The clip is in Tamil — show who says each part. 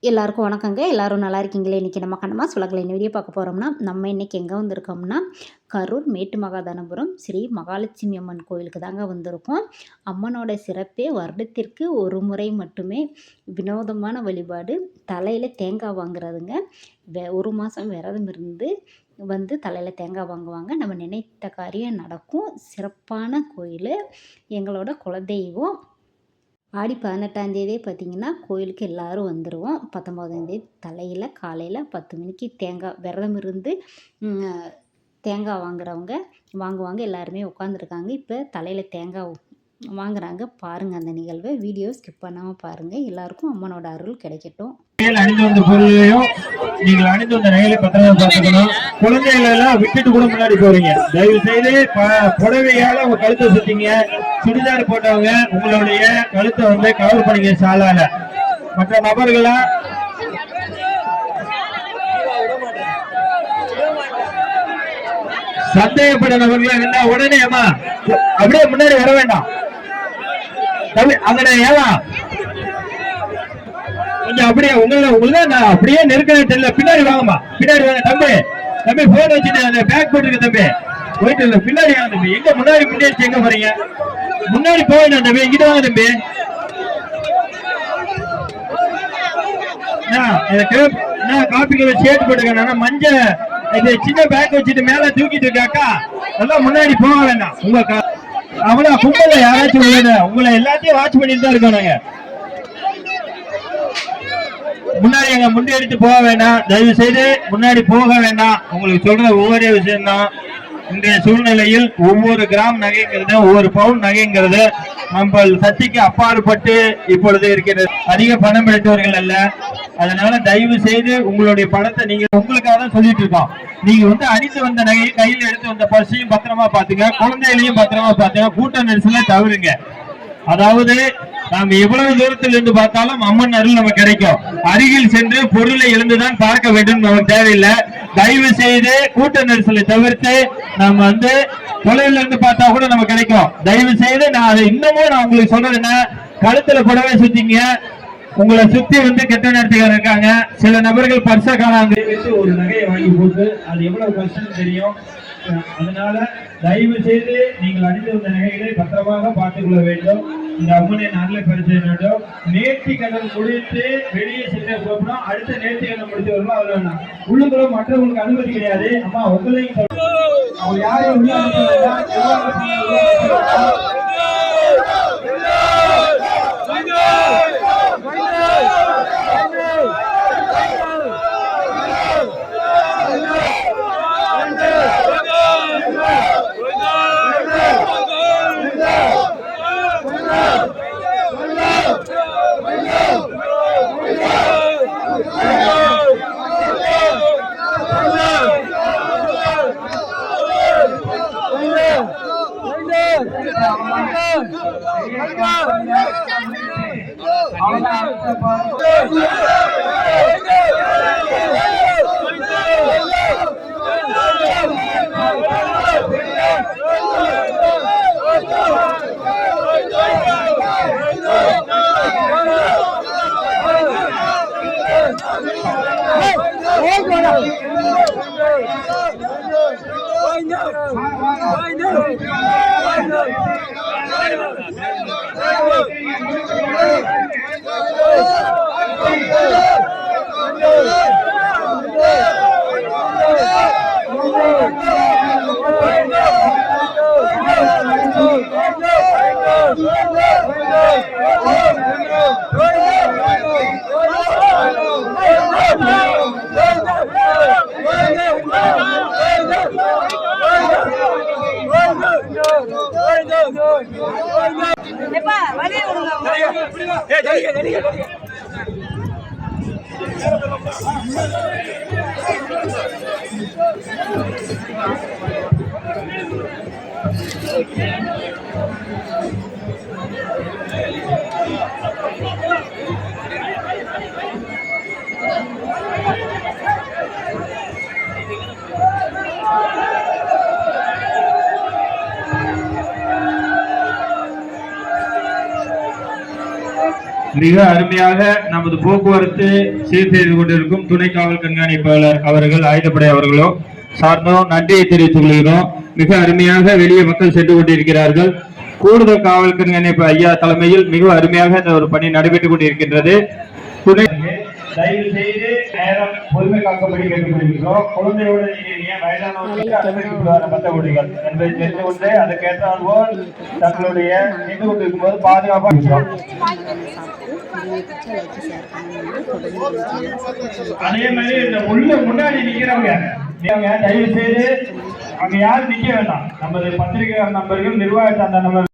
Speaker 1: எல்லாருக்கும் வணக்கங்க. எல்லாரும் நல்லா இருக்கீங்களே? இன்றைக்கி நம்ம கண்ணம்மா சொல்லக்கலை என்ன வீடியோ பார்க்க போகிறோம்னா, நம்ம இன்றைக்கி எங்கே வந்திருக்கோம்னா, கரூர் மேட்டு மகாதானபுரம் ஸ்ரீ மகாலட்சுமி அம்மன் கோயிலுக்கு தாங்க வந்திருக்கோம். அம்மனோட சிறப்பே வருடத்திற்கு ஒரு முறை மட்டுமே வினோதமான வழிபாடு. தலையில் தேங்காய் வாங்குறதுங்க. ஒரு மாதம் விரதம் இருந்து வந்து தலையில் தேங்காய் வாங்குவாங்க. நம்ம நினைத்த காரியம் நடக்கும். சிறப்பான கோயில். எங்களோட குலதெய்வம். ஆடி 18ஆந்தேதியே பார்த்திங்கன்னா கோயிலுக்கு எல்லோரும் வந்துடுவோம். 19ஆந்தேதி தலையில் காலையில் 10 மணிக்கு தேங்காய் விரதம் இருந்து தேங்காய் வாங்குவாங்க. எல்லாருமே உட்காந்துருக்காங்க. இப்போ தலையில் தேங்காய் வாங்குறாங்க. பாருங்கள் அந்த நிகழ்வை. வீடியோ ஸ்கிப் பண்ணாமல் பாருங்கள். எல்லாருக்கும் அம்மனோட அருள் கிடைக்கட்டும்.
Speaker 2: அணிந்து வந்த பொருளையும் நீங்கள் அணிந்து வந்த நகைகளை பத்திரமா பார்த்துக்கணும். குழந்தைகளை எல்லாம் விட்டுட்டு கூட முன்னாடி போறீங்க. தயவு செய்து புடவையால உங்க கழுத்தை சுத்திங்க. சுடிதார் போட்டவங்க உங்களுடைய கழுத்தை வந்து கவர் பண்ணிங்க சாலால. மற்ற நபர்களா சந்தேகப்பட்ட நபர்களா இருந்தா உடனே அம்மா அப்படியே முன்னாடி வர வேண்டாம். அங்கே ஏவா கொஞ்சம் அப்படியே உங்களுக்கு அப்படியே நெருக்கவே தெரியல. பின்னாடி வாங்கம்மா, பின்னாடி வாங்க. தம்பி போன் வச்சுட்டு அந்த பேக் போட்டுருக்கு தம்பி. போயிட்டு பின்னாடி வாங்க தம்பி. எங்க முன்னாடி முன்னேறிச்சு எங்க போறீங்க? முன்னாடி போயிடும் தம்பி. இங்கிட்ட வாங்க தம்பி. காப்பிக்கு சேர்த்து போட்டுக்க. மஞ்சள் இது சின்ன பேக் வச்சுட்டு மேல தூக்கிட்டு இருக்காக்கா. எல்லாம் முன்னாடி போக வேண்டாம். உங்க அவளா கும்பல யாராச்சும் உங்களை எல்லாத்தையும் வாட்ச் பண்ணிட்டு தான் இருக்கோம். நாங்க முன்னாடி எங்க முன்னெடுத்து போக வேண்டாம். தயவு செய்து முன்னாடி போக வேண்டாம். உங்களுக்கு சொல்ற ஒவ்வொரு விஷயம் தான். இன்றைய சூழ்நிலையில் ஒவ்வொரு கிராம் நகைங்கிறது, ஒவ்வொரு பவுன் நகைங்கிறது நம்ம சக்திக்கு அப்பாற்பட்டு இப்பொழுது இருக்கிறது. அதிக பணம் படைத்தவர்கள் அல்ல. அதனால தயவு செய்து உங்களுடைய பணத்தை நீங்க உங்களுக்காக தான் சொல்லிட்டு இருக்கோம். நீங்க வந்து அணிந்து வந்த நகையை கையில் எடுத்து வந்த பர்சையும் பத்திரமா பாத்துங்க. குழந்தைகளையும் பத்திரமா பாத்துங்க. கூட்ட நெரிசல தவிருங்க. அதாவது நாம் எவ்வளவு தூரத்தில் இருந்து பார்த்தாலும் அம்மன் அருள் நமக்கு கிடைக்கும். அருகில் சென்று பொருளை எழுந்துதான் பார்க்க வேண்டும் நமக்கு தேவையில்லை. தயவு செய்து கூட்ட நெரிசலை தவிர்த்து நம்ம வந்து தொலைவில் இருந்து பார்த்தா கூட நமக்கு கிடைக்கும். தயவு செய்து நான் அதை இன்னமும் நான் உங்களுக்கு சொல்றது என்ன, கழுத்துல புடவை சுத்திங்க. உங்களை சுத்தி வந்து கெட்ட நேரத்துக்கார இருக்காங்க. சில நபர்கள் பர்ச காணாங்க ஒரு நகையை வாங்கி போட்டு அது எவ்வளவு கஷ்டம் தெரியும். அதனால தயவு செய்து நீங்கள் அணிந்து வந்த நகைகளை பத்திரமாக பார்த்துக் கொள்ள வேண்டும். இந்த அம்மனை நல்ல பரிசு வேண்டும். நேர்த்தி கடன் முடித்து வெளியே சென்று போகணும். அடுத்த நேர்த்தி கடன் முடித்து வரணும். அது வேணாம். உள்ளுக்குள்ள மற்றவங்களுக்கு அனுமதி கிடையாது. அம்மா உங்களையும் அவங்க யாரையும் மிக அருமையாக நமது போக்குவரத்து சீர் செய்து கொண்டிருக்கும் துணை காவல் கண்காணிப்பாளர் அவர்கள், ஆயுதப்படை அவர்களோ சார்ந்தோம் நன்றியை தெரிவித்துக் கொள்கிறோம். மிக அருமையாக வெளியே மக்கள் சென்று கொண்டிருக்கிறார்கள். கூடுதல் காவல் கண்காணிப்பு ஐயா தலைமையில் மிக அருமையாக இந்த ஒரு பணி நடைபெற்றுக் கொண்டிருக்கின்றது. துணை தயவு செய்து நேரம் பொறுமை காக்கப்படி கேட்டுக்கொள்கிறோம். குழந்தையோடு இருக்கிறீங்க, வயதானவர்களுக்கு அனுமதிக்கப்படுவார் மற்ற குடிகள் என்பதை தெரிந்து கொண்டு அதுக்கேற்றால் போல் தங்களுடைய நின்று கொண்டிருக்கும் போது பாதுகாப்பாக இருக்கிறோம். அதே மாதிரி இந்த முன்னாடி நிக்கிறவங்க தயவு செய்து அங்க யாரும் நிக்க வேண்டாம். நமது பத்திரிகை நண்பர்கள், நிர்வாக சார்ந்த நண்பர்கள்